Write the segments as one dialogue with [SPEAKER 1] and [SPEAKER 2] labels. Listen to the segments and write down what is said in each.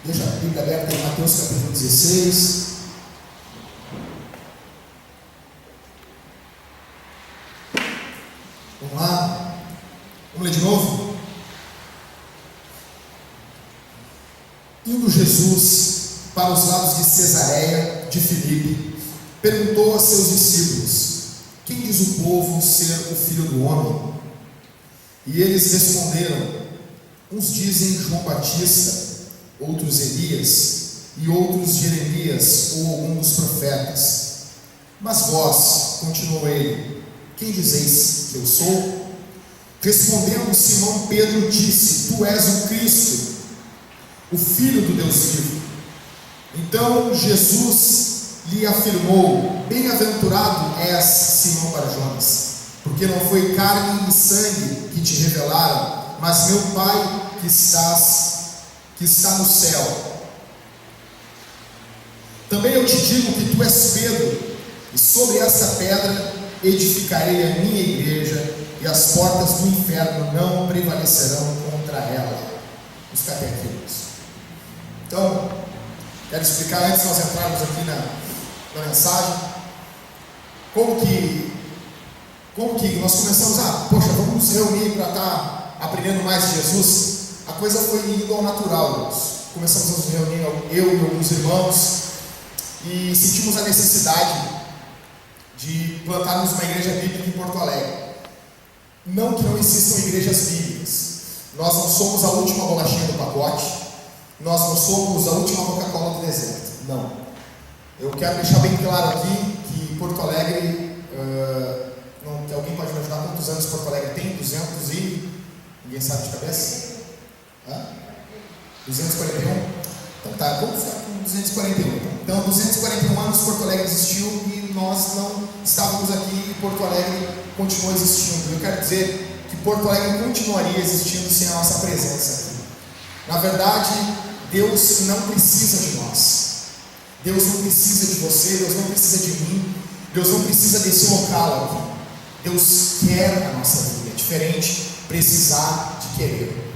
[SPEAKER 1] Deixa a Bíblia aberta em Mateus capítulo 16. Vamos lá. Vamos ler de novo? Indo Jesus para os lados de Cesareia de Filipe, perguntou a seus discípulos: quem diz o povo ser o Filho do Homem? E eles responderam: uns dizem João Batista, outros Elias, e outros Jeremias ou algum dos profetas. Mas vós, continuou ele, quem dizeis que eu sou? Respondendo, Simão Pedro disse: tu és o Cristo, o Filho do Deus vivo. Então Jesus lhe afirmou: bem-aventurado és, Simão Barjonas, porque não foi carne e sangue que te revelaram, mas meu Pai que está no céu. Também eu te digo que tu és Pedro, e sobre essa pedra edificarei a minha igreja, e as portas do inferno não prevalecerão contra ela. Vamos ficar até aqui, irmãos. Então, quero explicar antes de nós entrarmos aqui na mensagem, como que nós começamos vamos nos reunir para estar aprendendo mais de Jesus. A coisa foi indo ao natural, irmãos. Começamos a nos reunir, eu e alguns irmãos, e sentimos a necessidade de plantarmos uma igreja bíblica em Porto Alegre. Não que não existam igrejas bíblicas, nós não somos a última bolachinha do pacote, nós não somos a última Coca-Cola do deserto, não. Eu quero deixar bem claro aqui que Porto Alegre, alguém pode me ajudar? Quantos anos Porto Alegre tem? 200 e... ninguém sabe de cabeça? 241? Então tá, vamos ficar com 241. Então 241 anos Porto Alegre existiu e nós não estávamos aqui e Porto Alegre continuou existindo. Eu quero dizer que Porto Alegre continuaria existindo sem a nossa presença aqui. Na verdade, Deus não precisa de nós. Deus não precisa de você, Deus não precisa de mim, Deus não precisa desse local aqui. Deus quer a nossa vida, é diferente precisar de querer.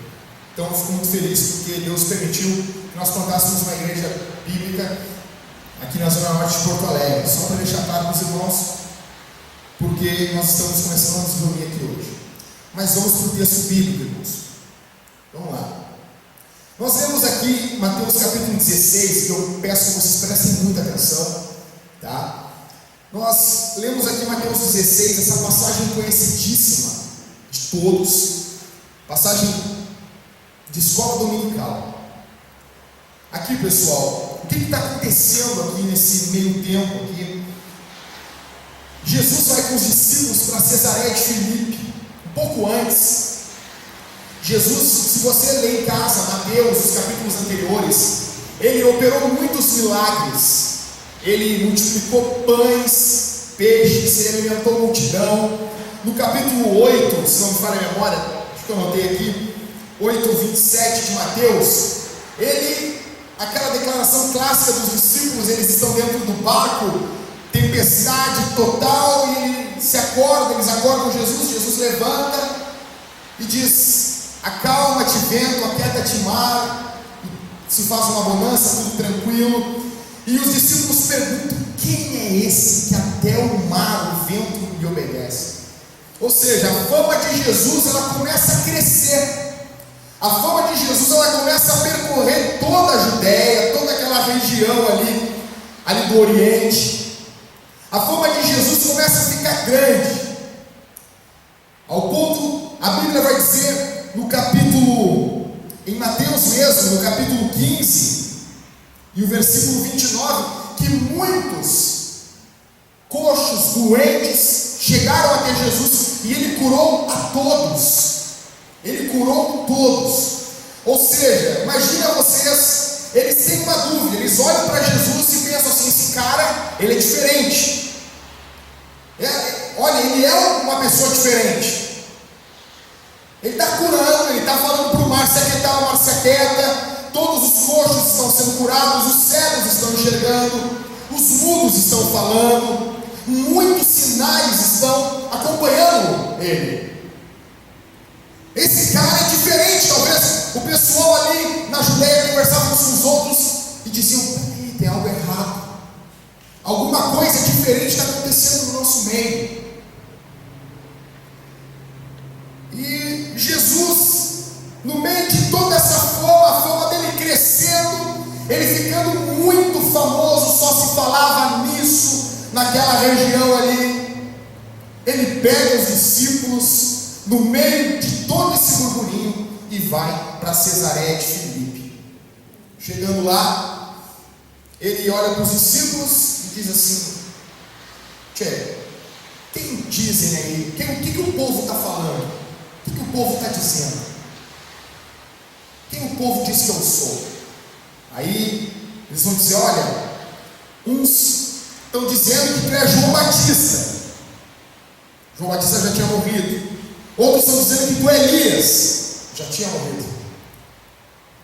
[SPEAKER 1] Então eu fico muito feliz porque Deus permitiu que nós plantássemos uma igreja bíblica aqui na Zona Norte de Porto Alegre. Só para deixar claro para os irmãos, porque nós estamos começando a nos reunir aqui hoje. Mas vamos para o texto bíblico, irmãos. Vamos lá. Nós lemos aqui Mateus capítulo 16, que eu peço que vocês prestem muita atenção, tá? Nós lemos aqui Mateus 16, essa passagem conhecidíssima de todos, passagem de escola dominical. Aqui, pessoal, o que está acontecendo aqui nesse meio tempo aqui? Jesus vai com os discípulos para Cesareia de Filipe, um pouco antes. Jesus, se você ler em casa Mateus, os capítulos anteriores, ele operou muitos milagres. Ele multiplicou pães, peixes, ele alimentou a multidão. No capítulo 8, se não me falha a memória, acho que eu anotei aqui, 8:27 de Mateus, aquela declaração clássica dos discípulos, eles estão dentro do barco, tempestade total, e eles acordam Jesus levanta e diz: acalma-te vento, aquieta-te mar. se faz uma bonança, tudo tranquilo. E os discípulos perguntam: quem é esse que até o mar, o vento lhe obedece? Ou seja, a fama de Jesus, ela começa a crescer. A fama de Jesus, ela começa a percorrer toda a Judéia, toda aquela região ali do Oriente. A fama de Jesus começa a ficar grande, ao ponto, a Bíblia vai dizer no capítulo, em Mateus mesmo, no capítulo 15 e o versículo 29, que muitos coxos, doentes, chegaram até Jesus e ele curou a todos. Ele curou todos. Ou seja, imagina vocês, eles têm uma dúvida, eles olham para Jesus e pensam assim: esse cara, ele é diferente. Olha, ele é uma pessoa diferente. Ele está curando, ele está falando para o mar se aquietar, o mar se aquieta. Todos os coxos estão sendo curados, os cegos estão enxergando, os mudos estão falando, muitos sinais estão acompanhando ele. Esse cara é diferente. Talvez o pessoal ali na Judéia conversava com os outros e diziam: peraí, tem algo errado, alguma coisa diferente está acontecendo no nosso meio. E Jesus, no meio de toda essa fama, a fama dele crescendo, ele ficando muito famoso, só se falava nisso naquela região ali. Ele pega os discípulos no meio de todo esse burburinho e vai para Cesareia de Filipe. Chegando lá, ele olha para os discípulos e diz assim: tchê, quem dizem aí? O que o povo está falando? O que o povo está dizendo? Quem o povo diz que eu sou? Aí eles vão dizer: olha, uns estão dizendo que tu é João Batista. João Batista já tinha morrido. Outros estão dizendo que tu é Elias, já tinha morrido.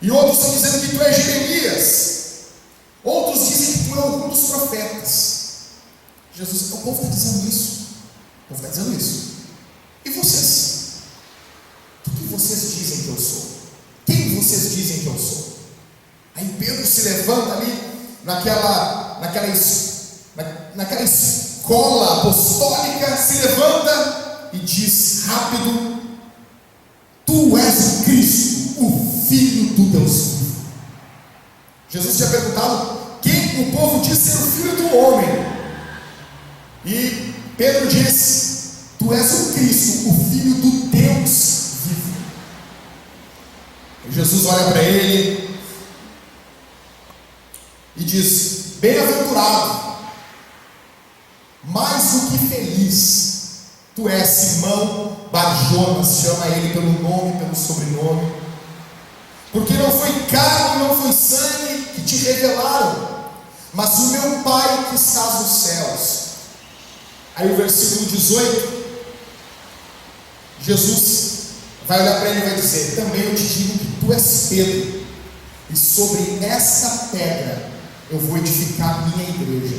[SPEAKER 1] E outros estão dizendo que tu é Jeremias. Outros dizem que tu é algum dos profetas. Jesus, o povo está dizendo isso. O povo está dizendo isso. E vocês? O que vocês dizem que eu sou? Quem vocês dizem que eu sou? Aí Pedro se levanta ali naquela escola apostólica, se levanta e diz rápido: tu és o Cristo, o Filho do Deus vivo. Jesus tinha perguntado quem o povo diz ser o Filho do homem, e Pedro diz: tu és o Cristo, o Filho do Deus vivo. E Jesus olha para ele e diz: bem-aventurado, mais do que feliz, tu és Simão Bar-Jonas, chama ele pelo nome, pelo sobrenome, porque não foi carne, não foi sangue que te revelaram, mas o meu Pai que está nos céus. Aí o versículo 18, Jesus vai olhar para ele e vai dizer: também eu te digo que tu és Pedro, e sobre essa pedra eu vou edificar minha igreja,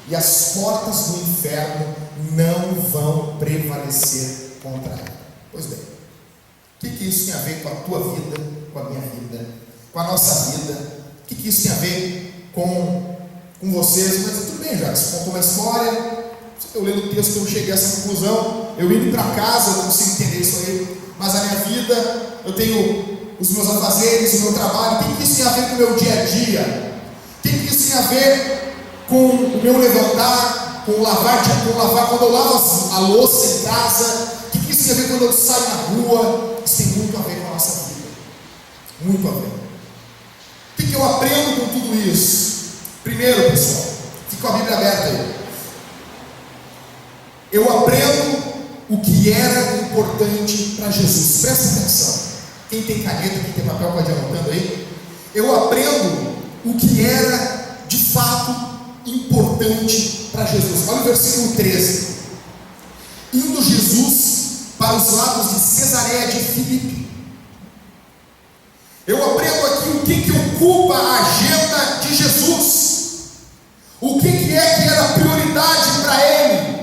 [SPEAKER 1] e as portas do inferno não vão prevalecer contra ela. Pois bem, o que isso tem a ver com a tua vida, com a minha vida, com a nossa vida? O que isso tem a ver com vocês? Mas tudo bem, já você contou uma história, eu lendo o texto eu cheguei a essa conclusão, eu indo para casa eu não consigo entender isso aí, mas a minha vida, eu tenho os meus afazeres, o meu trabalho. O que isso tem a ver com o meu dia a dia? O que isso tem a ver com o meu levantar, com lavar, quando eu lavo a louça em casa? O que isso tem a ver quando eu saio na rua? Isso tem muito a ver com a nossa vida, muito a ver. O que eu aprendo com tudo isso? Primeiro, pessoal, fica com a Bíblia aberta aí. Eu aprendo o que era importante para Jesus. Presta atenção. Quem tem caneta, quem tem papel pode ir anotando aí. Eu aprendo o que era de fato importante para Jesus. Olha o versículo 13. Indo Jesus para os lados de Cesareia de Filipe. Eu aprendo aqui o que ocupa a agenda de Jesus. O que é que era prioridade para ele?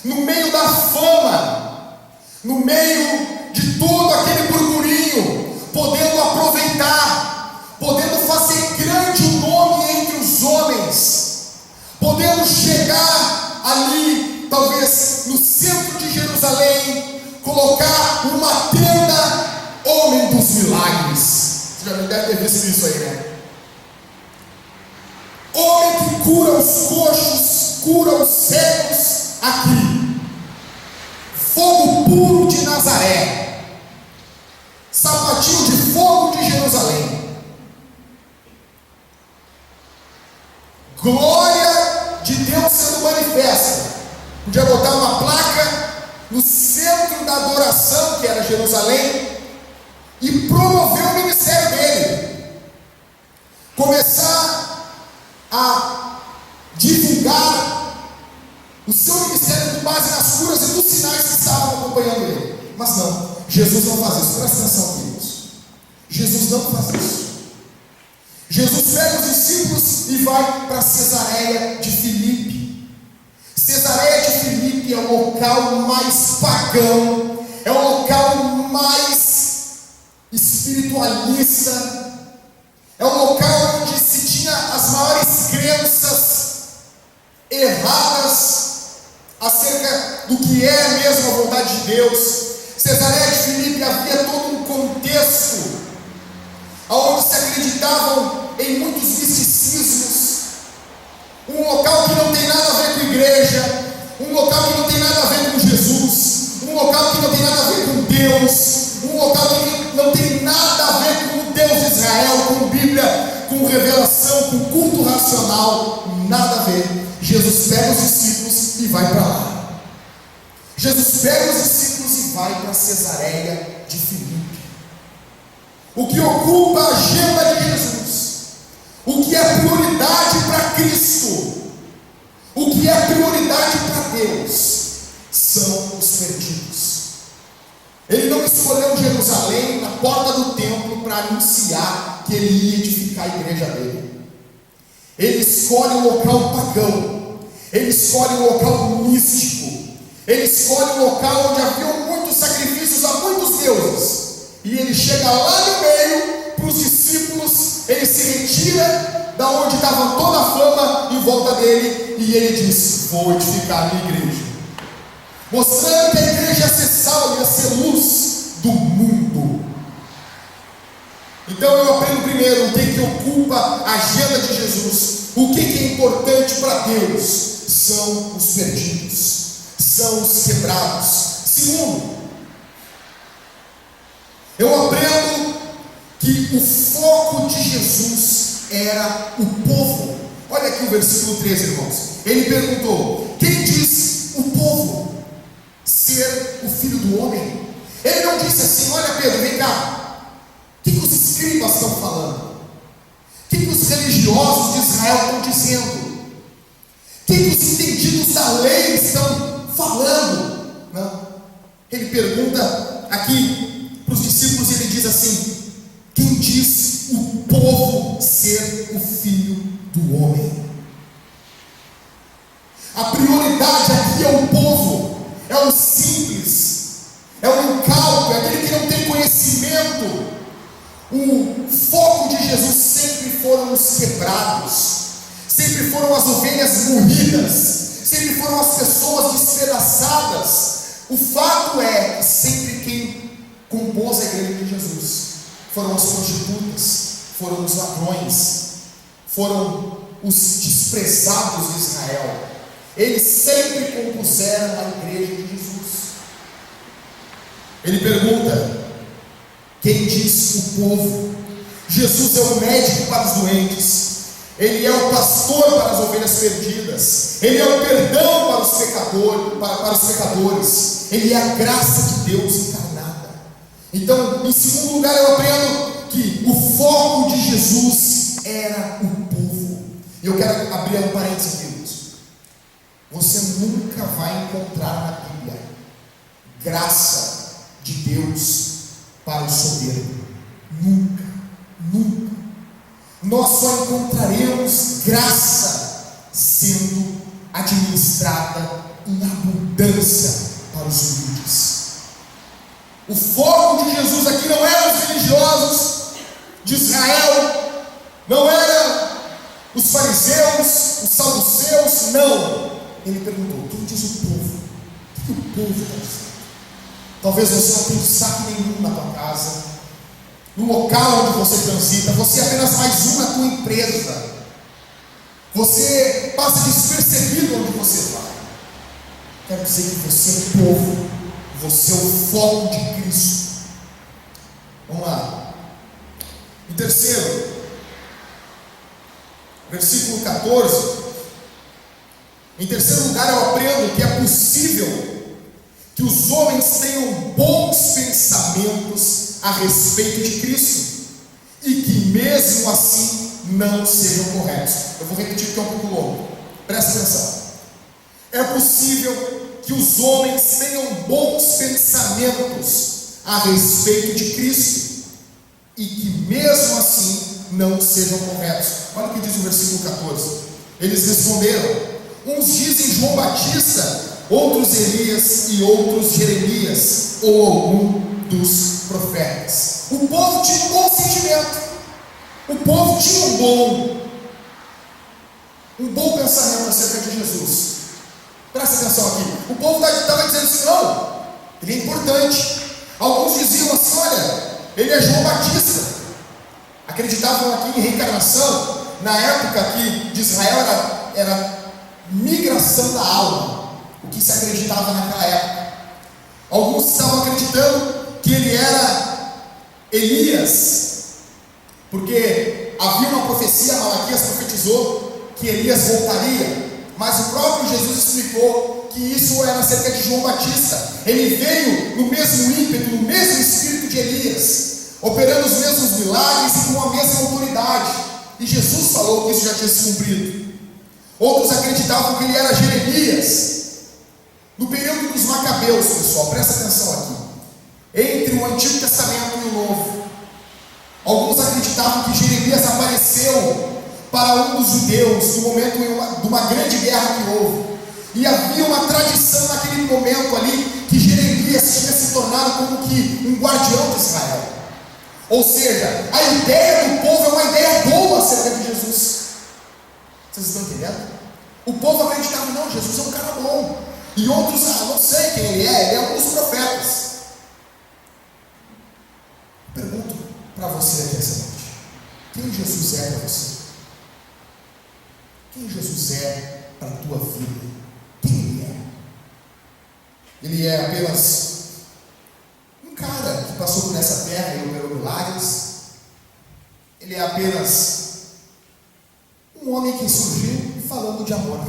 [SPEAKER 1] No meio da fama, no meio de todo aquele burburinho, podendo aproveitar, podendo fazer talvez no centro de Jerusalém, colocar uma tenda, homem dos milagres. Você já deve ter visto isso aí, né? Homem que cura os coxos, cura os cegos aqui. Fogo puro de Nazaré. Sapatinho de fogo de Jerusalém. Glória de Deus sendo manifesta. Podia botar uma placa no centro da adoração, que era Jerusalém, e promover o ministério dele. Começar a divulgar o seu ministério com base nas curas e dos sinais que estavam acompanhando ele. Mas não, Jesus não faz isso. Presta atenção, queridos. Jesus não faz isso. Jesus pega os discípulos e vai para Cesareia de Filipe. Cesareia de Filipe é o local mais pagão, é o local mais espiritualista, é o local onde se tinha as maiores crenças erradas acerca do que é mesmo a vontade de Deus. Cesareia de Filipe havia todo um contexto onde se acreditavam em muitos misticismos, um local que não tem nada a ver com igreja, um local que não tem nada a ver com Jesus, um local que não tem nada a ver com Deus, um local que não tem nada a ver com o Deus de Israel, com Bíblia, com revelação, com culto racional, nada a ver. Jesus pega os discípulos e vai para lá. Jesus pega os discípulos e vai para Cesareia de Filipe. O que ocupa a agenda de Jesus, o que é prioridade para Cristo, o que é prioridade para Deus, são os perdidos. Ele não escolheu Jerusalém na porta do templo para anunciar que ele ia edificar a igreja dele. Ele escolhe um local pagão, ele escolhe um local místico, ele escolhe um local onde havia muitos sacrifícios a muitos deuses. E ele chega lá no meio, para os discípulos, ele se retira da onde estava toda a fama em volta dele, e ele diz: vou edificar a minha igreja, mostrando que a igreja ia ser sal, ia ser luz do mundo. Então eu aprendo primeiro o que ocupa a agenda de Jesus, o que é importante para Deus. São os perdidos, são os quebrados. Segundo, eu aprendo que o foco de Jesus era o povo. Olha aqui o versículo 13, irmãos. Ele perguntou: quem diz o povo ser o filho do homem? Ele não disse assim: olha Pedro, vem cá, o que os escribas estão falando? O que os religiosos de Israel estão dizendo? O que os entendidos da lei estão falando? Não. Ele pergunta aqui para os discípulos, ele diz assim: quem diz o povo ser o filho do homem? A prioridade aqui é o povo, é o simples, é o incauto, é aquele que não tem conhecimento. O foco de Jesus sempre foram os quebrados, sempre foram as ovelhas moídas, sempre foram as pessoas despedaçadas. O fato é que sempre quem compôs a igreja de Jesus foram as prostitutas, foram os ladrões, foram os desprezados de Israel. Eles sempre compuseram a igreja de Jesus. Ele pergunta: quem diz o povo? Jesus é o médico para os doentes, ele é o pastor para as ovelhas perdidas, ele é o perdão para os pecadores, ele é a graça de Deus encarnada. Então, em segundo lugar, eu aprendo que o foco de Jesus era o povo. E eu quero abrir um parênteses aqui. Você nunca vai encontrar na Bíblia graça de Deus para o soberbo. Nunca, nunca. Nós só encontraremos graça sendo administrada em abundância para os humildes. O foco de Jesus aqui não eram os religiosos de Israel, não eram os fariseus, os saduceus, não. ele perguntou: quem diz o povo? O que o povo está dizendo? Talvez você não tenha destaque nenhum na tua casa, no local onde você transita, você é apenas mais um na tua empresa, você passa despercebido onde você vai. Quero dizer que você é povo, você é o foco de Cristo. Vamos lá. Em terceiro, versículo 14. Em terceiro lugar, eu aprendo que é possível que os homens tenham bons pensamentos a respeito de Cristo e que mesmo assim não sejam corretos. Eu vou repetir porque é um pouco longo. Presta atenção. É possível que os homens tenham bons pensamentos a respeito de Cristo e que mesmo assim não sejam corretos. Olha o que diz o versículo 14. Eles responderam: uns dizem João Batista, outros Elias e outros Jeremias ou algum dos profetas. O povo tinha um bom sentimento, o povo tinha um bom pensamento acerca de Jesus. Presta atenção aqui. O povo estava dizendo assim: não, ele é importante. Alguns diziam assim: olha, ele é João Batista. Acreditavam aqui em reencarnação. Na época aqui de Israel era migração da alma, o que se acreditava naquela época. Alguns estavam acreditando que ele era Elias, porque havia uma profecia, Malaquias profetizou que Elias voltaria. Mas o próprio Jesus explicou que isso era acerca de João Batista. Ele veio no mesmo ímpeto, no mesmo espírito de Elias, operando os mesmos milagres e com a mesma autoridade. E Jesus falou que isso já tinha se cumprido. Outros acreditavam que ele era Jeremias. No período dos Macabeus, pessoal, presta atenção aqui. Entre o Antigo Testamento e o Novo, alguns acreditavam que Jeremias apareceu para um dos judeus no momento de uma grande guerra que houve. E havia uma tradição naquele momento ali que Jeremias tinha se tornado como que um guardião de Israel. Ou seja, a ideia do povo é uma ideia boa acerca de Jesus. Vocês estão entendendo? O povo acreditava: não, Jesus é um cara bom. E outros: não sei quem ele é um dos profetas. Pergunto para você aqui essa noite: quem Jesus é para você? Quem Jesus é para a tua vida? Quem ele é? Ele é apenas um cara que passou por essa terra e operou milagres? Ele é apenas um homem que surgiu falando de amor?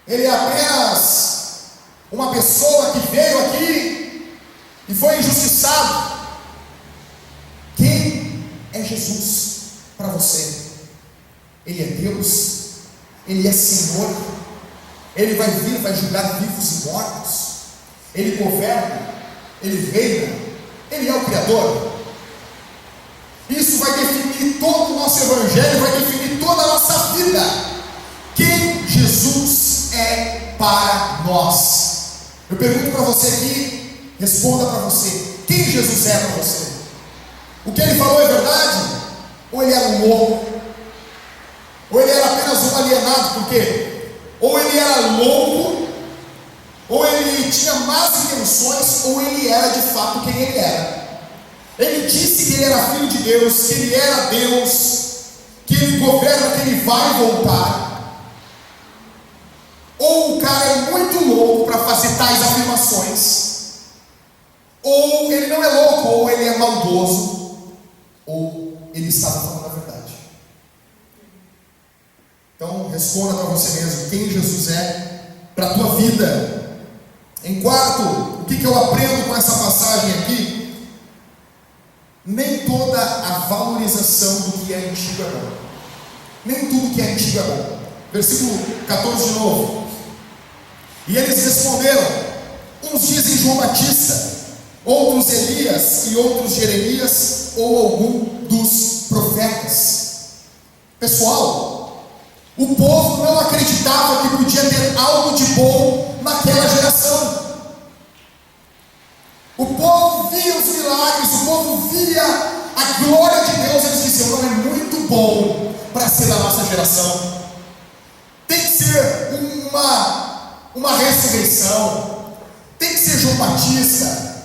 [SPEAKER 1] Ele é apenas uma pessoa que veio aqui e foi injustiçado? Quem é Jesus para você? Ele é Deus, Ele é Senhor, Ele vai vir, vai julgar vivos e mortos, Ele governa, Ele reina, Ele é o Criador. Isso vai definir todo o nosso Evangelho, vai definir toda a nossa vida. Quem Jesus é para nós? Eu pergunto para você aqui, responda para você: quem Jesus é para você? O que ele falou é verdade? Ou ele era um louco? Ou ele era apenas um alienado? Porque ou ele era louco, ou ele tinha más intenções, ou ele era de fato quem ele era. Ele disse que ele era filho de Deus, que ele era Deus, que ele governa, que ele vai voltar. Ou o cara é muito louco para fazer tais afirmações, ou ele não é louco, ou ele é maldoso, ou ele estava falando a verdade. Então responda para você mesmo: quem Jesus é para a tua vida? Em quarto, o que eu aprendo com essa passagem aqui? Nem toda a valorização do que é antigo é bom. Nem tudo que é antigo é bom. Versículo 14 de novo. E eles responderam: uns dizem João Batista, outros Elias e outros Jeremias ou algum dos profetas. Pessoal, o povo não acreditava que podia ter algo de bom naquela geração. O povo via os milagres, o povo via a glória de Deus. Eles diziam: não, é muito bom para ser da nossa geração. Tem que ser uma ressurreição. Tem que ser João Batista,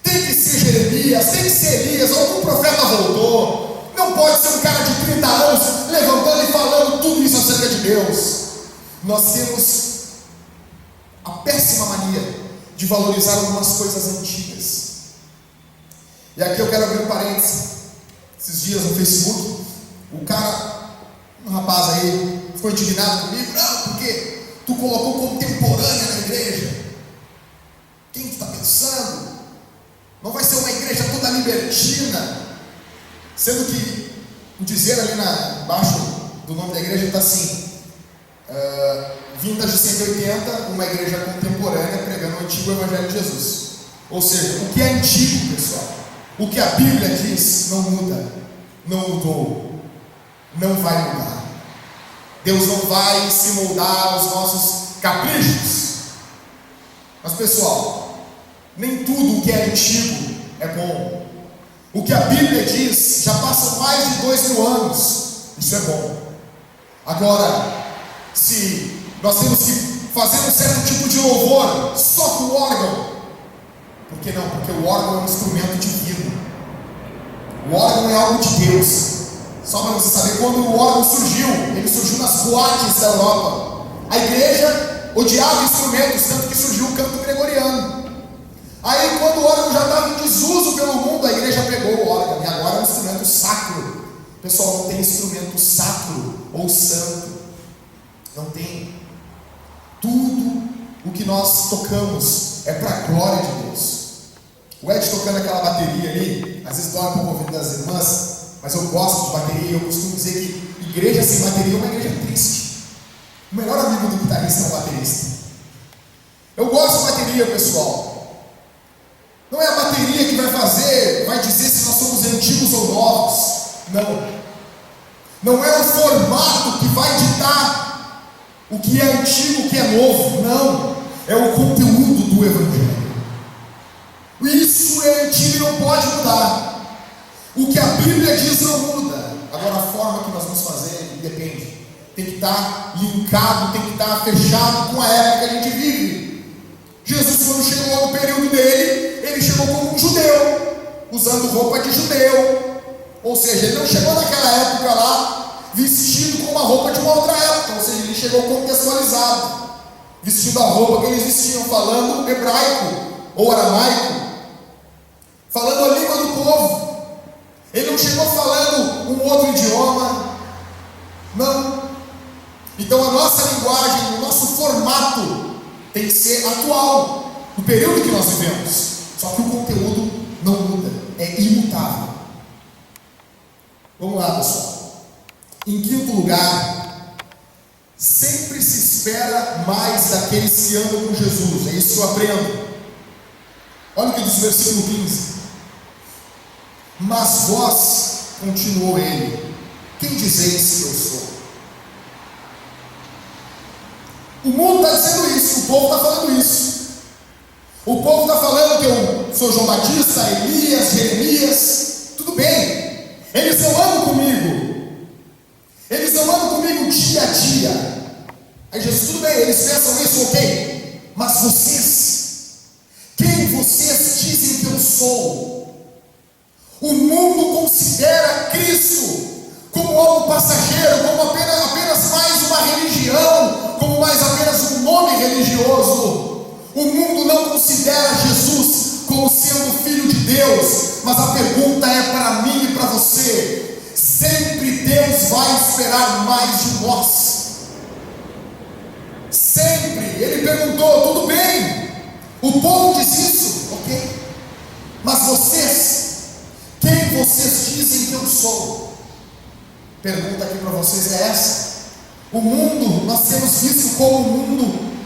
[SPEAKER 1] tem que ser Jeremias, tem que ser Elias, algum profeta voltou. Não pode ser um cara de 30 anos levantando e falando tudo isso acerca de Deus. Nós temos a péssima mania de valorizar algumas coisas antigas. E aqui eu quero abrir um parênteses. Esses dias no Facebook, um rapaz aí ficou indignado comigo. Não, porque tu colocou contemporânea na igreja. Quem tu está pensando? Não vai ser uma igreja toda libertina. Sendo que o dizer ali embaixo do nome da igreja está assim: Vintage 180, uma igreja contemporânea pregando o antigo evangelho de Jesus. Ou seja, o que é antigo, pessoal, o que a Bíblia diz, não muda, não mudou, não vai mudar. Deus não vai se moldar aos nossos caprichos. Mas, pessoal, nem tudo o que é antigo é bom. O que a Bíblia diz já passam mais de 2000 anos. Isso é bom. Agora, se nós temos que fazer um certo tipo de louvor só com o órgão, por que não? Porque o órgão é um instrumento divino. O órgão é algo de Deus. Só para você saber, quando o órgão surgiu, ele surgiu nas boates da Europa. A igreja odiava instrumentos, tanto que surgiu o canto gregoriano. Aí, quando o órgão já estava em desuso pelo mundo, a igreja pegou o órgão, e agora é um instrumento sacro. Pessoal, não tem instrumento sacro ou santo. Não tem. Tudo o que nós tocamos é para a glória de Deus. O Ed tocando aquela bateria ali, às vezes dói um pouco o ouvido das irmãs, mas eu gosto de bateria. Eu costumo dizer que igreja sem bateria é uma igreja triste. O melhor amigo do guitarrista é o baterista. Eu gosto de bateria, pessoal. Não é a bateria que vai dizer se nós somos antigos ou novos. Não. Não é o formato que vai ditar o que é antigo, o que é novo. Não. É o conteúdo do evangelho. Isso é antigo e não pode mudar. O que a Bíblia diz não muda. Agora, a forma que nós vamos fazer depende. Tem que estar linkado, tem que estar fechado com a época que a gente vive. Jesus, quando chegou no período dele, ele chegou como um judeu, usando roupa de judeu. Ou seja, ele não chegou naquela época lá vestido com uma roupa de uma outra época. Ou seja, ele chegou contextualizado, vestindo a roupa que eles vestiam, falando hebraico ou aramaico, falando a língua do povo. Ele não chegou falando um outro idioma. Não. Então a nossa linguagem, o nosso formato tem que ser atual, no período que nós vivemos. Só que o conteúdo não muda, é imutável. Vamos lá, pessoal. Em quinto lugar, sempre se espera mais daqueles que andam com Jesus. É isso que eu aprendo. Olha o que diz o versículo 15. Mas vós, continuou ele, quem dizeis que eu sou? O mundo está dizendo isso, o povo está falando isso. O povo está falando que eu sou João Batista, Elias, Jeremias. Tudo bem, eles não andam comigo. Eles não andam comigo dia a dia. Aí Jesus, tudo bem, eles pensam isso, ok. Mas vocês, quem vocês dizem que eu sou? O mundo considera Cristo como algo passageiro, como apenas mais uma religião, como mais apenas um nome religioso. O mundo não considera Jesus como sendo Filho de Deus. Mas a pergunta é para mim e para você: sempre Deus vai esperar mais de nós. Sempre. Ele perguntou, tudo bem, o povo diz isso, ok, mas vocês, quem vocês dizem que eu sou? Pergunta aqui para vocês é essa. O mundo, nós temos visto como o mundo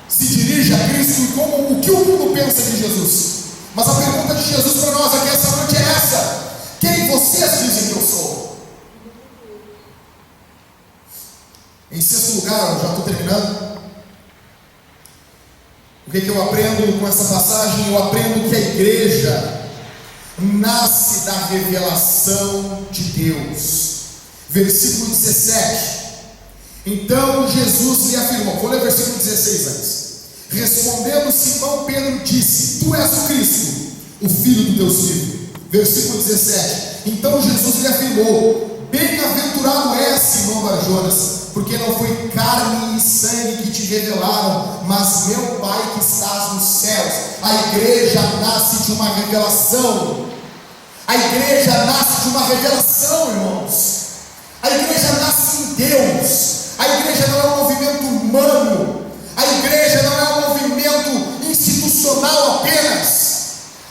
[SPEAKER 1] se dirige a Cristo e como o que o mundo pensa de Jesus. Mas a pergunta de Jesus para nós aqui essa noite é essa: quem vocês dizem que eu sou? Em sexto lugar, eu já estou terminando. O que eu aprendo com essa passagem? Eu aprendo que a igreja nasce da revelação de Deus. Versículo 17: Então Jesus lhe afirmou, vou ler o versículo 16 antes. Respondendo Simão, Pedro disse: Tu és o Cristo, o Filho do Deus vivo. Versículo 17. Então Jesus lhe afirmou: Bem-aventurado és, Simão Barjonas, porque não foi carne e sangue que te revelaram, mas meu Pai que estás nos céus. A igreja nasce de uma revelação. A igreja nasce de uma revelação, irmãos. A igreja nasce em Deus. A igreja não é um movimento humano. A igreja não é um movimento institucional apenas.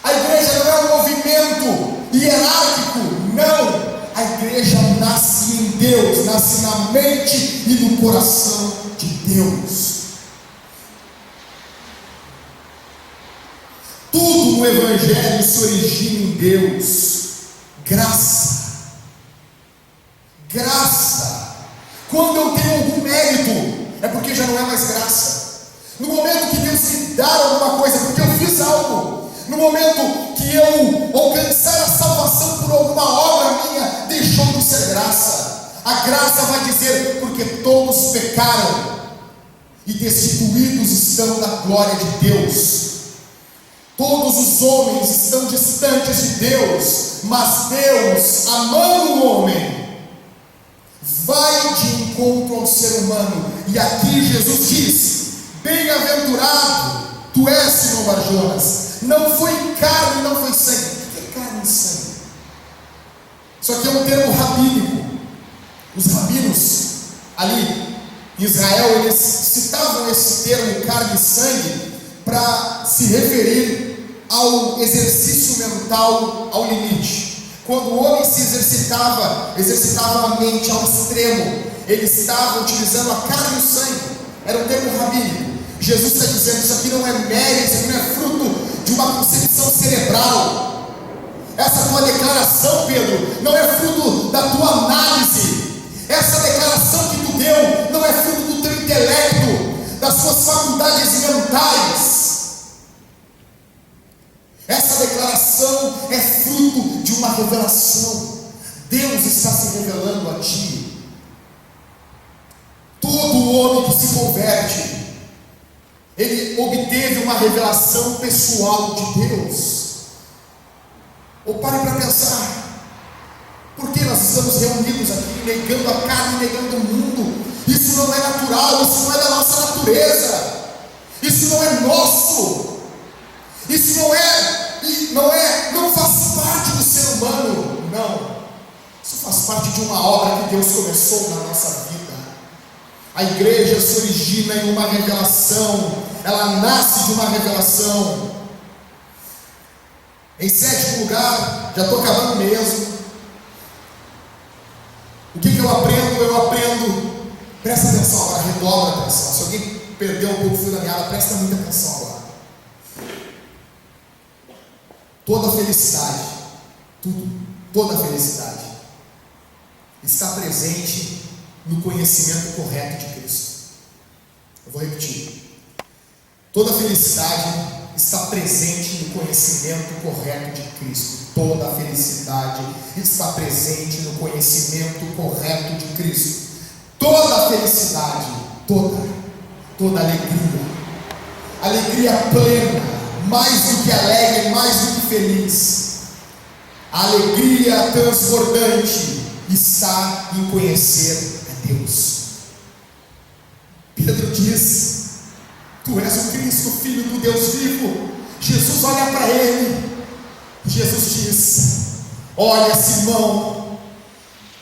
[SPEAKER 1] A igreja não é um movimento hierárquico. Não. A igreja nasce em Deus, nasce na mente e no coração de Deus. Tudo no Evangelho se origina em Deus. Graça. Graça. Quando eu tenho algum mérito, é porque já não é mais graça. No momento que Deus me dá alguma coisa, porque eu fiz algo. No momento que eu alcançar a salvação por alguma obra minha, deixou de ser graça. A graça vai dizer: porque todos pecaram e destituídos estão da glória de Deus. Todos os homens estão distantes de Deus, mas Deus, amando o homem, vai de encontro ao ser humano. E aqui Jesus diz: Bem-aventurado tu és, Simão Barjonas. Não foi carne, não foi sangue. O que é carne e sangue? Isso aqui é um termo rabínico. Os rabinos ali em Israel, eles citavam esse termo carne e sangue para se referir ao exercício mental ao limite. Quando o homem se exercitava a mente ao extremo, ele estava utilizando a carne e o sangue. Era um termo rabínico. Jesus está dizendo: isso aqui não é mérito, isso aqui não é fruto de uma concepção cerebral. Essa tua declaração, Pedro, não é fruto da tua análise. Essa declaração que tu deu não é fruto do teu intelecto, das suas faculdades mentais. Essa declaração é fruto de uma revelação. Deus está se revelando a ti. Todo homem que se converte, ele obteve uma revelação pessoal de Deus. Ou pare para pensar: por que nós estamos reunidos aqui, negando a carne, negando o mundo? Isso não é natural, isso não é da nossa natureza, isso não é nosso, isso não faz parte do ser humano. Não, isso faz parte de uma obra que Deus começou na nossa vida. A igreja se origina em uma revelação, ela nasce de uma revelação. Em sétimo lugar, já estou acabando mesmo. O que eu aprendo? Eu aprendo, presta atenção agora, redobra a atenção. Se alguém perdeu um pouco o fio da meada, presta muita atenção agora. Toda felicidade, toda felicidade está presente no conhecimento correto de Cristo. Eu vou repetir. Toda felicidade está presente no conhecimento correto de Cristo. Toda felicidade está presente no conhecimento correto de Cristo. Toda felicidade, toda alegria plena, mais do que alegre, mais do que feliz, a alegria transbordante está em conhecer a Deus. Pedro diz: Tu és o Cristo, Filho do Deus vivo. Jesus olha para ele. Jesus diz: Olha, Simão,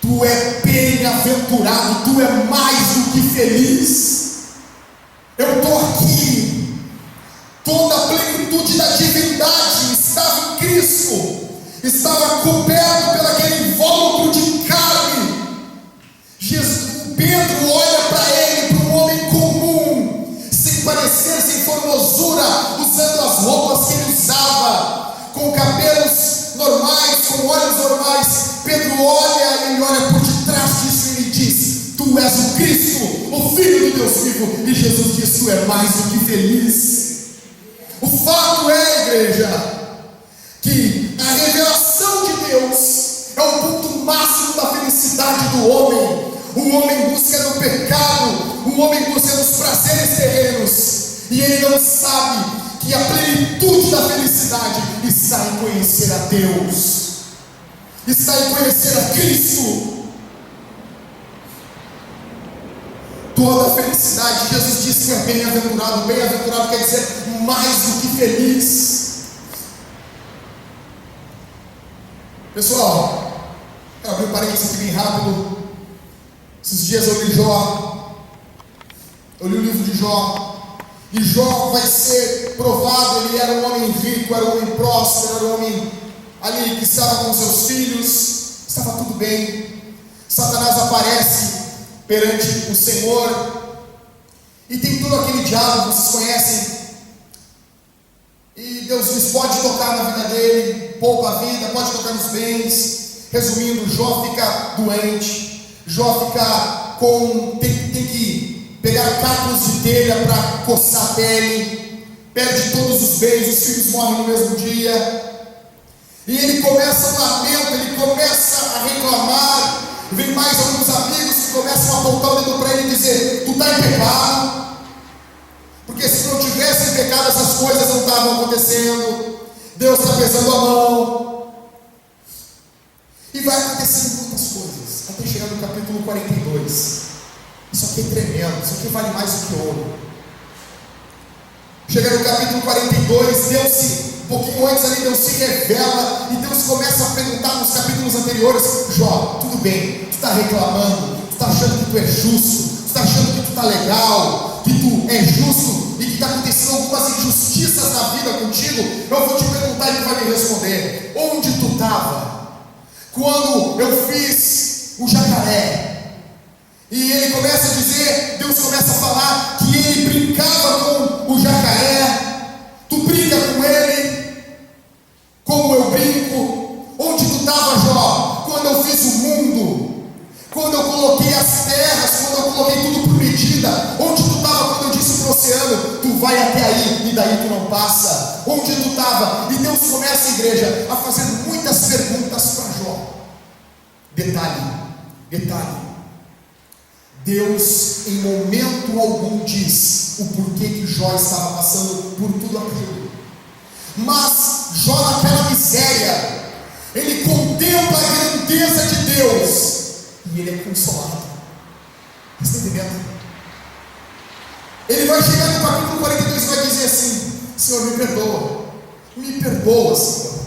[SPEAKER 1] tu é bem-aventurado, tu é mais do que feliz. Eu estou aqui. Toda a plenitude da divindade estava em Cristo, estava coberto pelo aquele invólucro de carne. Pedro olha para ele, para um homem comum, sem parecer, sem formosura, usando as roupas que ele usava, com cabelos normais, com olhos normais. Pedro olha, ele olha por detrás disso e ele diz: Tu és o Cristo, o Filho do Deus vivo. E Jesus diz: Tu é mais do que feliz. O fato é, igreja, que a revelação de Deus é o ponto máximo da felicidade do homem. O homem busca no pecado, o homem busca nos prazeres terrenos, e ele não sabe que a plenitude da felicidade está em conhecer a Deus, está em conhecer a Cristo. Toda felicidade, Jesus disse que é bem-aventurado. Bem-aventurado quer dizer mais do que feliz. Pessoal, eu abri um parênteses aqui bem rápido. Esses dias eu li Jó. Eu li o livro de Jó. E Jó vai ser provado. Ele era um homem rico, era um homem próspero, era um homem ali que estava com seus filhos, estava tudo bem. Satanás aparece perante o Senhor, e tem todo aquele diálogo, vocês conhecem, e Deus diz: pode tocar na vida dele, poupa a vida, pode tocar nos bens. Resumindo, Jó fica doente, Jó fica tem que pegar cacos de telha para coçar a pele, perde todos os bens, os filhos morrem no mesmo dia, e ele começa um lamento, ele começa a reclamar. Vem mais alguns amigos que começam a apontar o dedo para ele e dizer: tu está em pecado, porque se não tivesse em pecado essas coisas não estavam acontecendo, Deus está pesando a mão. E vai acontecendo muitas coisas, até chegar no capítulo 42. Isso aqui é tremendo, isso aqui vale mais do que ouro. Chega no capítulo 42, Deus um pouquinho antes ali, Deus se revela, e Deus começa a perguntar nos capítulos anteriores: Jó, tudo bem, tu está reclamando, tu está achando que tu é justo, tu está achando que tu está legal, que tu é justo, e que está acontecendo algumas injustiças na vida contigo. Eu vou te perguntar e tu vai me responder: onde tu estava quando eu fiz o jacaré? E ele começa a dizer, Deus começa a falar que ele brincava com o jacaré. Tu brinca com ele como eu brinco? Onde tu estava, Jó, quando eu fiz o mundo, quando eu coloquei as terras, quando eu coloquei tudo por medida? Onde tu estava quando eu disse para o oceano: tu vai até aí e daí tu não passa? Onde tu estava? E Deus começa, igreja, a fazer muitas perguntas para Jó. Detalhe, Deus em momento algum diz o porquê que Jó estava passando por tudo aquilo, mas Jó, naquela miséria, ele contempla a grandeza de Deus e ele é consolado. Você está entendendo? Ele vai chegar no capítulo 42 e vai dizer assim: Senhor, me perdoa, Senhor.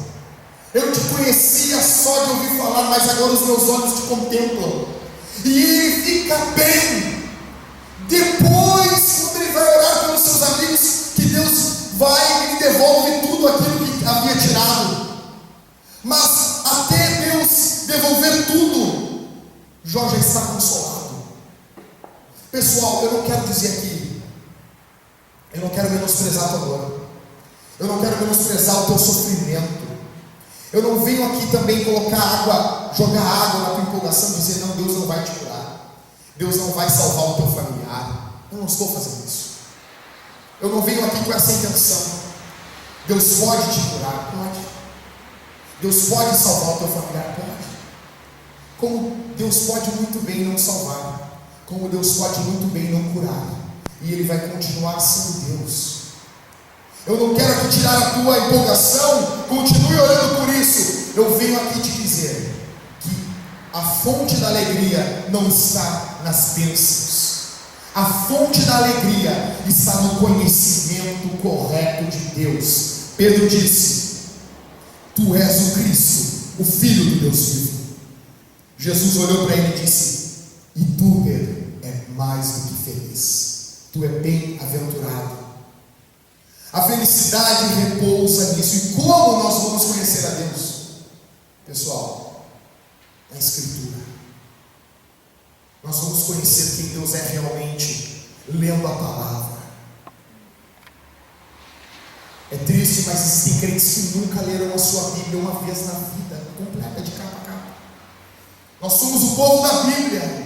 [SPEAKER 1] Eu te conhecia só de ouvir falar, mas agora os meus olhos te contemplam. E ele fica bem. Depois, quando ele vai orar pelos seus amigos, que Deus vai e lhe devolve tudo aquilo que havia tirado. Mas até Deus devolver tudo, Jó já está consolado. Pessoal, eu não quero dizer aqui, eu não quero menosprezar a tua dor, eu não quero menosprezar o teu sofrimento. Eu não venho aqui também colocar água, jogar água na tua empolgação e dizer: não, Deus não vai te curar, Deus não vai salvar o teu familiar. Eu não estou fazendo isso. Eu não venho aqui com essa intenção. Deus pode te curar? Pode. Deus pode salvar o teu familiar? Pode. Como Deus pode muito bem não salvar, como Deus pode muito bem não curar, e Ele vai continuar sendo Deus. Eu não quero aqui tirar a tua empolgação, continue orando por isso. Eu venho aqui te dizer que a fonte da alegria não está nas bênçãos, a fonte da alegria está no conhecimento correto de Deus. Pedro disse: tu és o Cristo, o Filho do Deus vivo. Jesus olhou para ele e disse: e tu, Pedro, é mais do que feliz, tu é bem-aventurado. A felicidade repousa nisso. E como nós vamos conhecer a Deus? Pessoal, na Escritura. Nós vamos conhecer quem Deus é realmente lendo a palavra. É triste, mas existem crentes que nunca leram a sua Bíblia uma vez na vida, completa, de capa a capa. Nós somos o povo da Bíblia.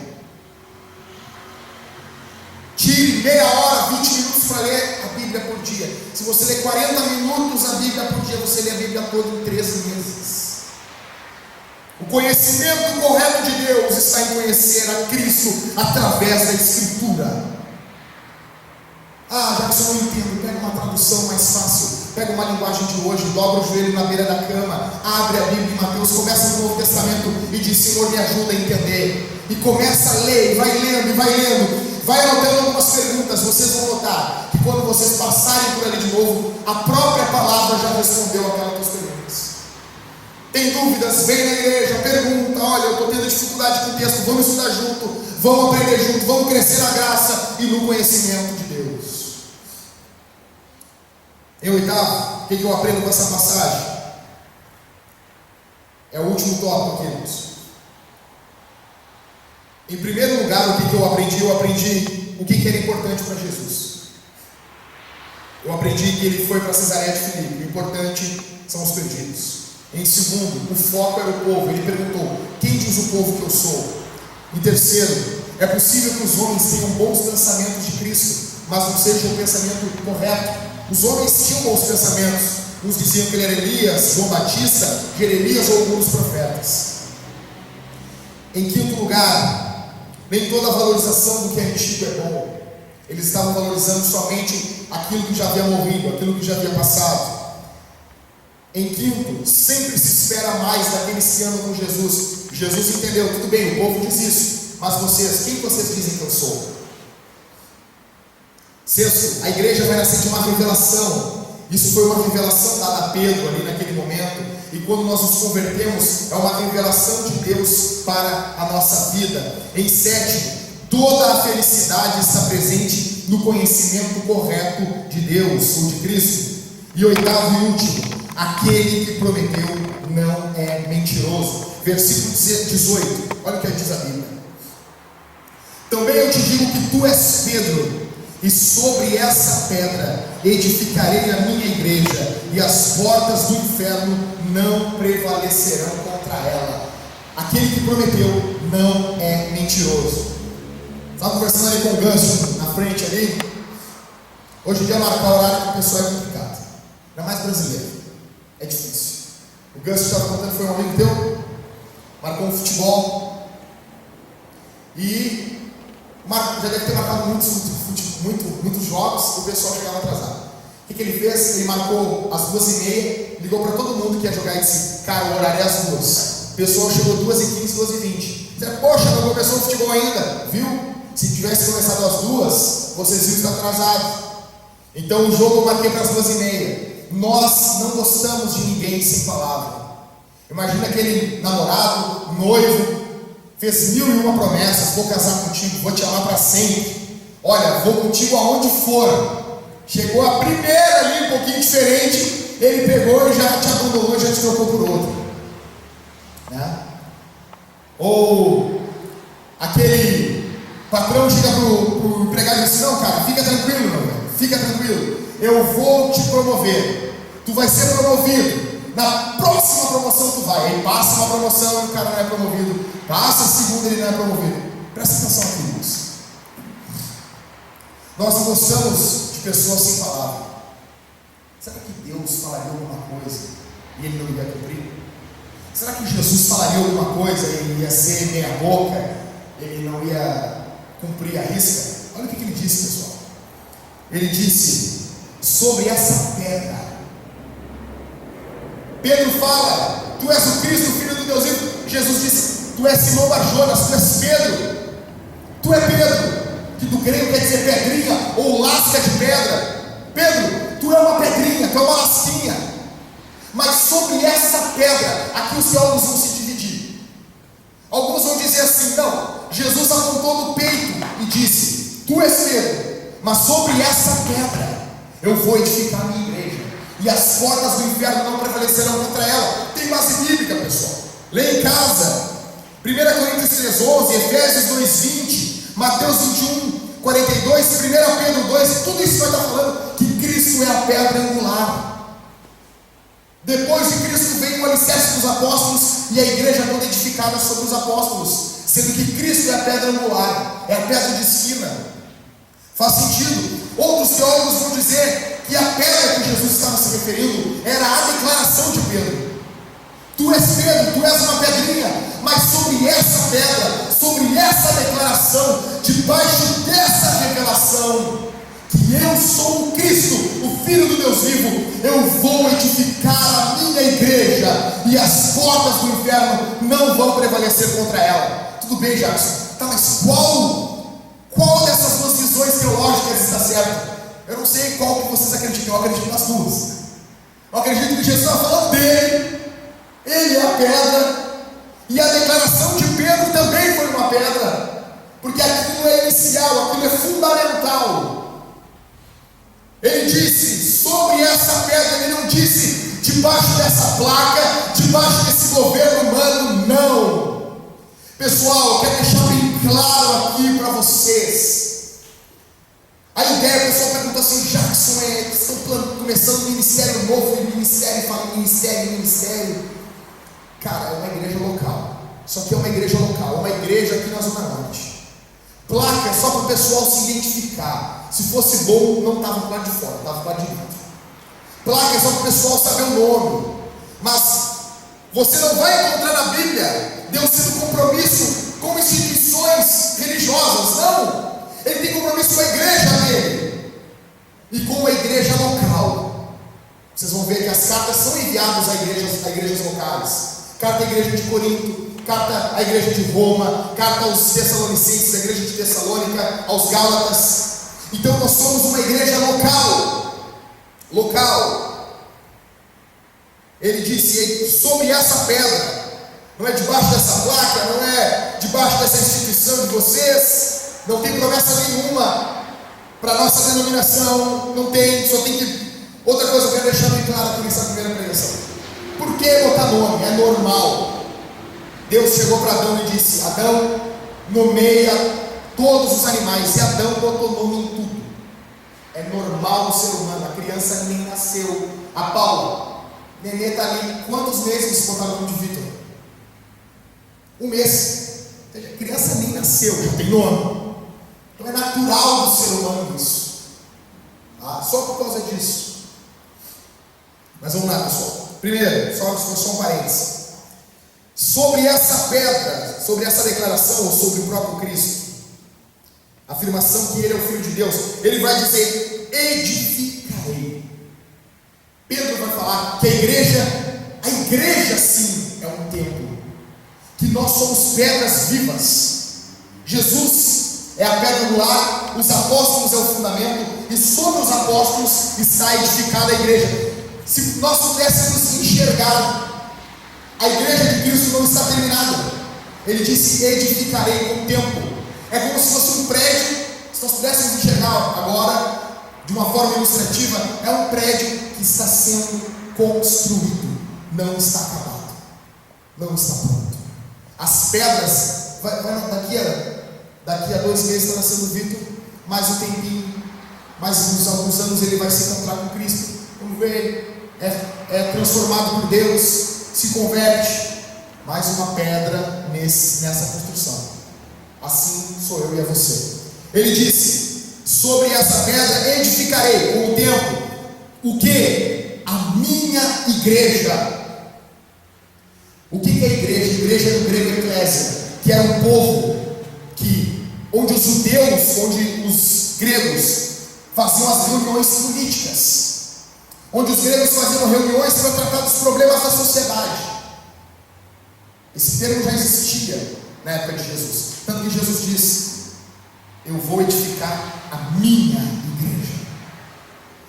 [SPEAKER 1] Tire meia hora, 20 minutos para ler a Bíblia por dia. Se você ler 40 minutos a Bíblia por dia, você lê a Bíblia toda em 3 meses. O conhecimento correto de Deus está em conhecer a Cristo através da Escritura. Já que você não entende, pega uma tradução mais fácil, pega uma linguagem de hoje, dobra o joelho na beira da cama, abre a Bíblia em Mateus, começa no Novo Testamento e diz: Senhor, me ajuda a entender. E começa a ler, e vai lendo, vai anotando algumas perguntas. Vocês vão notar que quando vocês passarem por ali de novo, a própria palavra já respondeu aquelas perguntas. Tem dúvidas? Vem na igreja, pergunta: olha, eu estou tendo dificuldade com o texto, vamos estudar junto, vamos aprender junto, vamos crescer na graça e no conhecimento de Deus. Em oitavo, o que eu aprendo com essa passagem? É o último tópico aqui, irmãos. Em primeiro lugar, o que eu aprendi? Eu aprendi o que era importante para Jesus. Eu aprendi que ele foi para Cesareia de Filipe. O importante são os perdidos. Em segundo, o foco era o povo. Ele perguntou: quem diz o povo que eu sou? Em terceiro, é possível que os homens tenham bons pensamentos de Cristo, mas não seja o pensamento correto. Os homens tinham bons pensamentos. Uns diziam que ele era Elias, João Batista, Jeremias ou alguns profetas. Em quinto lugar, nem toda a valorização do que é antigo é bom. Eles estavam valorizando somente aquilo que já havia morrido, aquilo que já havia passado. Em quinto, sempre se espera mais daqueles que andam com Jesus. Jesus entendeu, tudo bem, o povo diz isso, mas vocês, quem vocês dizem que eu sou? Sexto, a igreja vai nascer de uma revelação. Isso foi uma revelação dada a Pedro ali naquele momento. E quando nós nos convertemos, é uma revelação de Deus para a nossa vida. Em sétimo, toda a felicidade está presente no conhecimento correto de Deus ou de Cristo. E oitavo e último, aquele que prometeu não é mentiroso. Versículo 18, olha o que diz a Bíblia: também eu te digo que tu és Pedro, e sobre essa pedra edificarei a minha igreja, e as portas do inferno não prevalecerão contra ela. Aquele que prometeu não é mentiroso. Estava conversando ali com o Ganso na frente ali. Hoje em dia marcar horário com o pessoal é complicado, ainda mais brasileiro, é difícil. O Ganso estava contando, foi um amigo teu, marcou um futebol e já deve ter marcado muitos jogos, o pessoal chegava atrasado. O que ele fez? Ele marcou às 2h30, ligou para todo mundo que ia jogar e disse: cara, o horário é às 2. O pessoal chegou 2h15, 2h20. Disse: poxa, não começou o futebol ainda, viu? Se tivesse começado às 2, vocês viram que está atrasado. Então o jogo eu marquei para as 2h30. Nós não gostamos de ninguém sem palavra. Imagina aquele namorado, noivo, fez 1001 promessas: vou casar contigo, vou te amar para sempre, olha, vou contigo aonde for. Chegou a primeira ali, um pouquinho diferente, ele pegou e já te abandonou, já te trocou por outro, né? Ou aquele patrão chega pro empregado e diz: não, cara, fica tranquilo, meu velho, fica tranquilo, eu vou te promover, tu vai ser promovido. Na próxima promoção tu vai. Aí passa uma promoção e o cara não é promovido. Passa a segunda e ele não é promovido. Presta atenção aqui, irmãos. Nós não gostamos de pessoas sem palavra. Será que Deus falaria alguma coisa e ele não iria cumprir? Será que Jesus falaria alguma coisa e ele ia ser meia boca? Ele não ia cumprir a risca? Olha o que ele disse, pessoal. Ele disse: sobre essa pedra. Pedro fala: tu és o Cristo, o Filho do Deus vivo. Jesus disse: tu és Simão Barjonas, tu és Pedro. Tu é Pedro, que do grego quer dizer pedrinha ou lasca de pedra. Pedro, tu é uma pedrinha, tu é uma lasquinha. Mas sobre essa pedra, aqui os teólogos vão se dividir. Alguns vão dizer assim: não, Jesus apontou no peito e disse: tu és Pedro, mas sobre essa pedra eu vou edificar a minha igreja, e as portas do inferno não prevalecerão contra ela. Tem base bíblica, pessoal. Lê em casa. 1 Coríntios 3:11, Efésios 2:20, Mateus 21:42, 1 Pedro 2, tudo isso vai estar falando que Cristo é a pedra angular. Depois de Cristo vem o alicerce dos apóstolos, e a igreja toda edificada sobre os apóstolos, sendo que Cristo é a pedra angular, é a pedra de esquina. Faz sentido? Outros teólogos vão dizer que a pedra que Jesus estava se referindo era a declaração de Pedro: tu Tu és Pedro, tu és uma pedrinha, mas sobre essa pedra, sobre essa declaração, debaixo dessa revelação, que eu sou o Cristo, o Filho do Deus vivo, eu vou edificar a minha igreja, e as portas do inferno não vão prevalecer contra ela. Tudo bem, Jackson? Tá, mas qual dessas duas visões teológicas está certo? Eu não sei qual que vocês acreditam, eu acredito nas duas. Eu acredito que Jesus está falando dele, ele é a pedra, e a declaração de Pedro também foi uma pedra, porque aquilo é inicial, aquilo é fundamental. Ele disse sobre essa pedra, ele não disse debaixo dessa placa, debaixo desse governo humano, não. Pessoal, eu quero deixar bem claro aqui para vocês. A ideia, o pessoal pergunta assim, Jackson, estão começando um ministério novo, ministério. Cara, é uma igreja local. Isso aqui é uma igreja local, uma igreja aqui na Zona Norte. Placa é só para o pessoal se identificar. Se fosse bom, não estava do lado de fora, estava do lado de dentro. Placa é só para o pessoal saber o nome. Mas você não vai encontrar na Bíblia Deus tendo compromisso com instituições religiosas, não. Ele tem compromisso com a igreja dele e com a igreja local. Vocês vão ver que as cartas são enviadas a igrejas locais. Carta à igreja de Corinto, carta à igreja de Roma, carta aos Tessalonicenses, à igreja de Tessalônica, aos Gálatas. Então nós somos uma igreja local. Ele disse sobre essa pedra, não é debaixo dessa placa, não é debaixo dessa instituição de vocês. Não tem promessa nenhuma para a nossa denominação, não tem, só tem que... Outra coisa que eu quero deixar bem claro aqui nessa primeira pregação. Por que botar nome? É normal. Deus chegou para Adão e disse, Adão, nomeia todos os animais, e Adão botou nome em tudo. É normal o ser humano, a criança nem nasceu. A Paula, nenê está ali, quantos meses você botaram o nome de Vitor? 1 mês. Ou seja, a criança nem nasceu, já tem nome. Então é natural do ser humano isso, tá? Só por causa disso. Mas vamos lá, pessoal. Primeiro, só um parênteses. Sobre essa pedra, sobre essa declaração, ou sobre o próprio Cristo, a afirmação que ele é o Filho de Deus, ele vai dizer, edificarei. Pedro vai falar que a igreja sim é um templo, que nós somos pedras vivas. Jesus é a pedra angular, os apóstolos é o fundamento, e sobre os apóstolos está edificada a igreja. Se nós pudéssemos enxergar, a igreja de Cristo não está terminada. Ele disse, edificarei com o tempo. É como se fosse um prédio, se nós pudéssemos enxergar agora, de uma forma ilustrativa, é um prédio que está sendo construído, não está acabado, não está pronto. As pedras, daqui a 2 meses está nascendo o Vitor, mais um tempinho, mais alguns anos ele vai se encontrar com Cristo. Vamos ver, é transformado por Deus, se converte, mais uma pedra nessa construção. Assim sou eu e é você. Ele disse, sobre essa pedra edificarei com o tempo, o que? A minha igreja. O que é a igreja? A igreja é do grego eclésia, que era um povo onde os judeus, onde os gregos faziam as reuniões políticas, onde os gregos faziam reuniões para tratar dos problemas da sociedade. Esse termo já existia na época de Jesus, tanto que Jesus disse, eu vou edificar a minha igreja.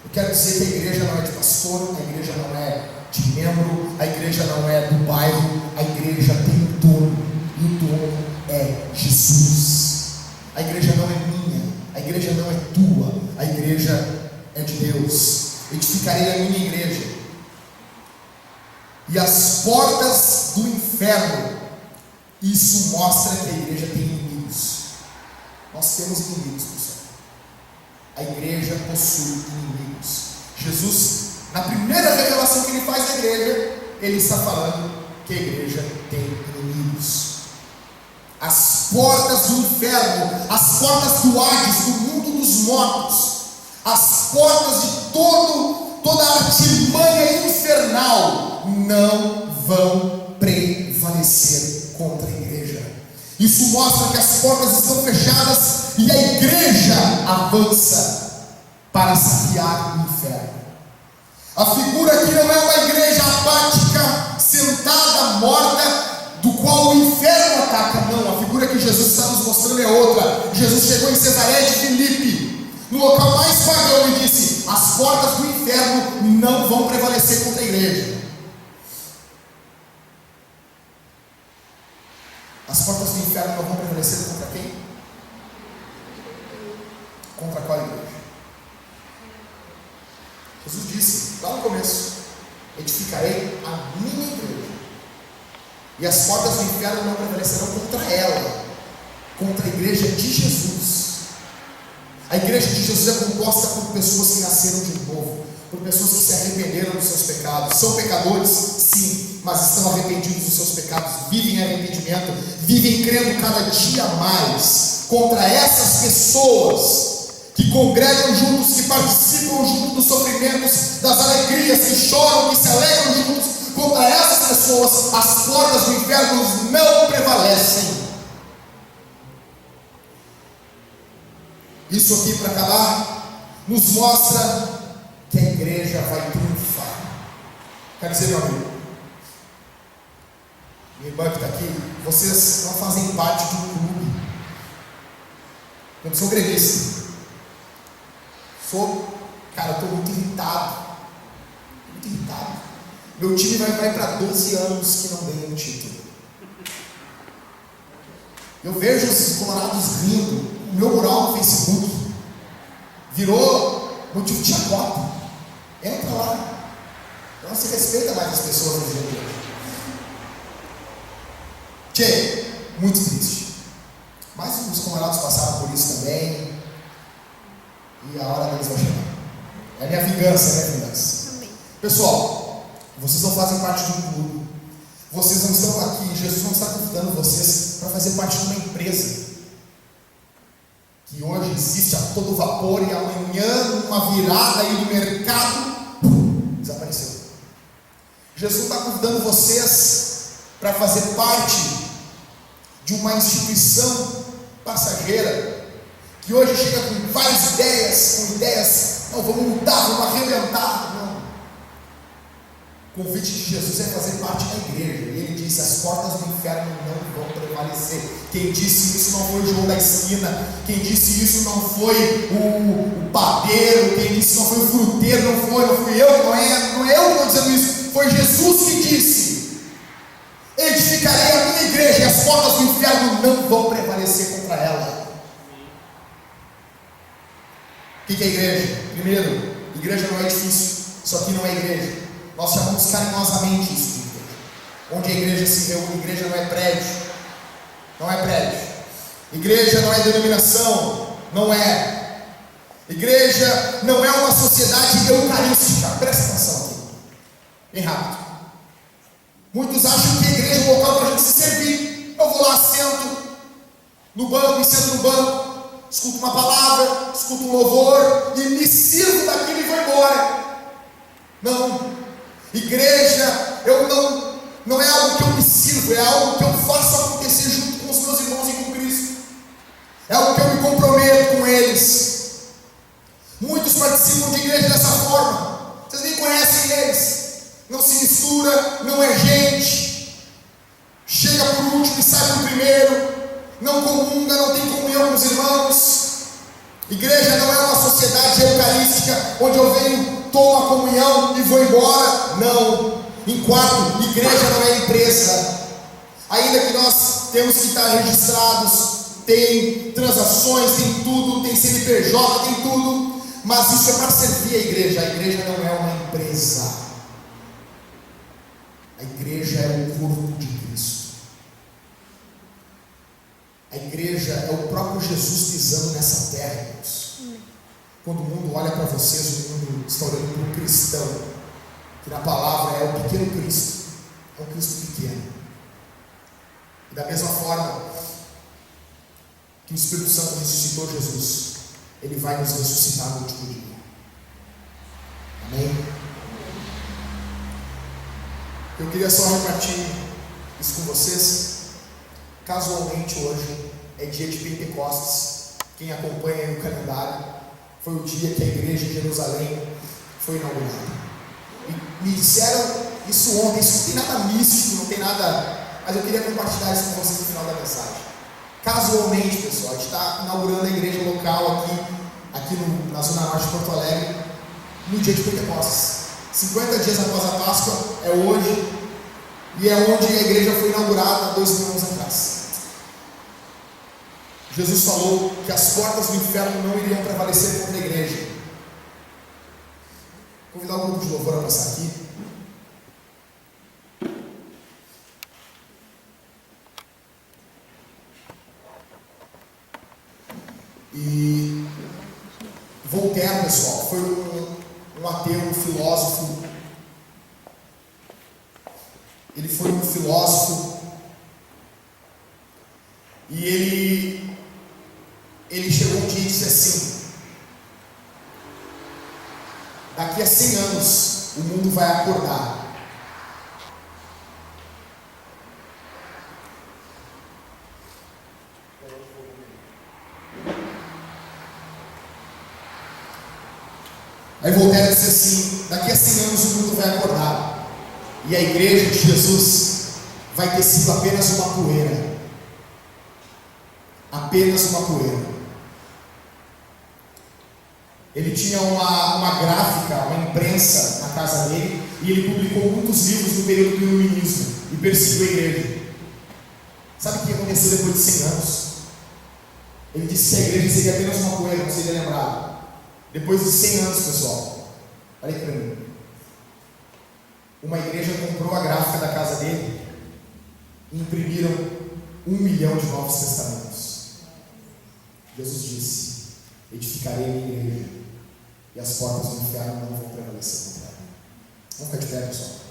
[SPEAKER 1] Eu quero dizer que a igreja não é de pastor, a igreja não é de membro, a igreja não é do bairro, a igreja tem um dono, e o dono é Jesus. A igreja não é minha, a igreja não é tua, a igreja é de Deus. Edificarei a minha igreja, e as portas do inferno, isso mostra que a igreja tem inimigos. Nós temos inimigos, pessoal. A igreja possui inimigos. Jesus, na primeira revelação que ele faz da igreja, ele está falando que a igreja tem inimigos. As portas do inferno, as portas do Hades, do mundo dos mortos, as portas de toda a artimanha infernal não vão prevalecer contra a igreja. Isso mostra que as portas estão fechadas e a igreja avança para saquear o inferno. A figura aqui não é uma igreja apática, sentada, morta, do qual o inferno ataca. Não, a figura que Jesus está nos mostrando é outra. Jesus chegou em Cesareia de Filipe, no local mais pagão, e disse: as portas do inferno não vão prevalecer contra a igreja. As portas do inferno não vão prevalecer contra quem? Contra qual igreja? Jesus disse lá no começo: edificarei a minha igreja, e as portas do inferno não prevalecerão contra ela, contra a igreja de Jesus. A igreja de Jesus é composta por pessoas que nasceram de novo, por pessoas que se arrependeram dos seus pecados. São pecadores, sim, mas estão arrependidos dos seus pecados, vivem em arrependimento, vivem crendo cada dia mais. Contra essas pessoas que congregam juntos, que participam juntos dos sofrimentos, das alegrias, que choram, que se alegram juntos, contra essas pessoas as portas do inferno não prevalecem. Isso aqui, para acabar, nos mostra que a igreja vai triunfar. Quer dizer, meu amigo, minha irmã que está aqui, vocês não fazem parte de um clube. Eu não sou gremista. Cara, eu estou muito irritado. Muito irritado. Meu time vai para 12 anos que não ganha um título. Eu vejo os colorados rindo. O meu mural no Facebook virou motivo de chacota. Entra lá. Não se respeita mais as pessoas no dia de hoje. Tchê, muito triste. Mas os colorados passaram por isso também. E a hora deles vai chegar. É a minha vingança, é a minha vingança. Amém. Pessoal, vocês não fazem parte de um clube. Vocês não estão aqui. Jesus não está convidando vocês para fazer parte de uma empresa que hoje existe a todo vapor e amanhã, uma virada aí do mercado, desapareceu. Jesus está convidando vocês para fazer parte de uma instituição passageira que hoje chega com várias ideias, não, vamos mudar, vamos arrebentar. Não. O convite de Jesus é fazer parte da igreja. E ele disse: as portas do inferno não vão prevalecer. Quem disse isso não foi o João da esquina. Quem disse isso não foi o padeiro. Quem disse isso não foi o fruteiro. Não fui eu. Não é eu que estou dizendo isso. Foi Jesus que disse: edificarei a minha igreja e as portas do inferno não vão prevalecer contra ela. O que é igreja? Primeiro, igreja não é edifício. Isso aqui não é igreja. Nós chamamos carinhosamente isso de igreja. Onde a igreja se reúne, igreja não é prédio. Não é prédio. Igreja não é denominação. Não é. Igreja não é uma sociedade eucarística. Presta atenção aqui. Bem rápido. Muitos acham que a igreja é um local para a gente se servir. Eu vou lá, sento no banco, me sento no banco, escuto uma palavra, escuto um louvor e me sirvo daquilo e vou embora. Não. Igreja, não é algo que eu me sirvo, é algo que eu faço acontecer junto com os meus irmãos e com Cristo. É algo que eu me comprometo com eles. Muitos participam de igreja dessa forma. Vocês nem conhecem eles. Não se mistura, não é gente. Chega por último e sai por primeiro. Não comunga, não tem comunhão com os irmãos. Igreja não é uma sociedade eucarística onde eu venho, tomo a comunhão e vou embora. Não. Em quarto, igreja não é empresa. Ainda que nós temos que estar registrados, tem transações, tem tudo, tem CNPJ, tem tudo, mas isso é para servir a igreja. A igreja não é uma empresa. A igreja é o corpo de Cristo. A igreja é o próprio Jesus pisando nessa terra, irmãos. Quando o mundo olha para vocês, o mundo está olhando para um cristão, que na palavra é o pequeno Cristo, é um Cristo pequeno. E da mesma forma que o Espírito Santo ressuscitou Jesus, ele vai nos ressuscitar no último dia. Amém? Eu queria só repartir isso com vocês. Casualmente hoje é dia de Pentecostes. Quem acompanha aí o calendário, foi o dia que a igreja de Jerusalém foi inaugurada. E me disseram isso ontem. Isso não tem nada místico, não tem nada, mas eu queria compartilhar isso com vocês no final da mensagem. Casualmente, pessoal, a gente está inaugurando a igreja local aqui na Zona Norte de Porto Alegre, no dia de Pentecostes. 50 dias após a Páscoa é hoje, e é onde a igreja foi inaugurada 2.000 anos atrás. Jesus falou que as portas do inferno não iriam prevalecer contra a igreja. Vou convidar o grupo de louvor a passar aqui. E Voltaire, pessoal, foi um ateu, um filósofo. Ele foi um filósofo e ele chegou um dia e disse assim: daqui a 100 anos o mundo vai acordar. Aí Voltaire disse assim: daqui a 100 anos o mundo vai acordar e a igreja de Jesus vai ter sido apenas uma poeira. Apenas uma poeira. Ele tinha uma gráfica, uma imprensa na casa dele, e ele publicou muitos livros no período do iluminismo e perseguiu a igreja. Sabe o que aconteceu depois de 100 anos? Ele disse que a igreja seria apenas uma poeira, não seria lembrado. Depois de 100 anos, pessoal, olha aqui para mim. Uma igreja comprou a gráfica da casa dele e imprimiram 1 milhão de Novos Testamentos. Jesus disse: edificarei a minha igreja e as portas do inferno não vão prevalecer contra ela. Vamos ficar de pé, pessoal.